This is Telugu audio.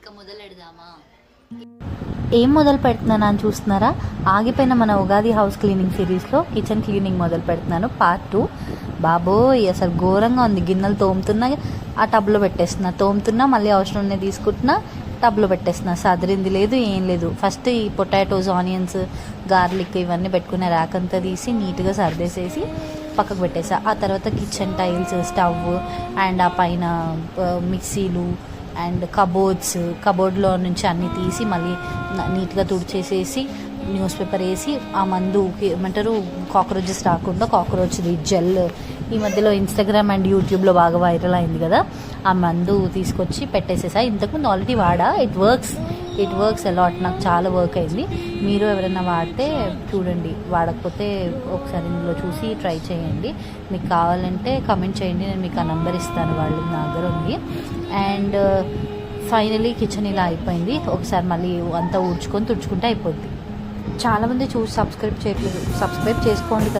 ఇక మొదలెడదామా? ఏం మొదలు పెడుతున్నాను అని చూస్తున్నారా? ఆగిపోయిన మన ఉగాది హౌస్ క్లీనింగ్ సిరీస్లో కిచెన్ క్లీనింగ్ మొదలు పెడుతున్నాను, పార్ట్ 2. బాబోయ్ అసలు ఘోరంగా ఉంది. గిన్నెలు తోముతున్నా, ఆ టబ్లో పెట్టేస్తున్నా, తోముతున్నా, మళ్ళీ అవసరం ఉన్నాయి తీసుకుంటున్నా, టబ్లో పెట్టేస్తున్నా. సదిరింది లేదు, ఏం లేదు. ఫస్ట్ ఈ పొటాటోస్, ఆనియన్స్, గార్లిక్ ఇవన్నీ పెట్టుకునే ర్యాక్ అంతా తీసి నీట్గా సర్దేసేసి పక్కకు పెట్టేసా. ఆ తర్వాత కిచెన్ టైల్స్, స్టవ్ అండ్ ఆ పైన మిక్సీలు అండ్ కబోర్డ్లో నుంచి అన్నీ తీసి మళ్ళీ నీట్గా తుడిచేసేసి న్యూస్ పేపర్ వేసి ఆ మందు ఏమంటారు కాక్రోచెస్ రాకుండా కాక్రోచ్ది జెల్ ఈ మధ్యలో ఇన్స్టాగ్రామ్ అండ్ యూట్యూబ్లో బాగా వైరల్ అయింది కదా, ఆ మందు తీసుకొచ్చి పెట్టేసేసా. ఇంతకుముందు ఆల్రెడీ వాడా. It works allot. నాకు చాలా వర్క్ అయింది. మీరు ఎవరైనా వాడితే చూడండి, వాడకపోతే ఒకసారి ఇందులో చూసి ట్రై చేయండి. మీకు కావాలంటే కమెంట్ చేయండి, నేను మీకు ఆ నెంబర్ ఇస్తాను, వాళ్ళు నా దగ్గర ఉంది. అండ్ ఫైనలీ కిచెన్ ఇలా అయిపోయింది. ఒకసారి మళ్ళీ అంతా తుడుచుకుంటే అయిపోద్ది. చాలామంది చూసి సబ్స్క్రైబ్ చేయట్లేదు, సబ్స్క్రైబ్ చేసుకోండి.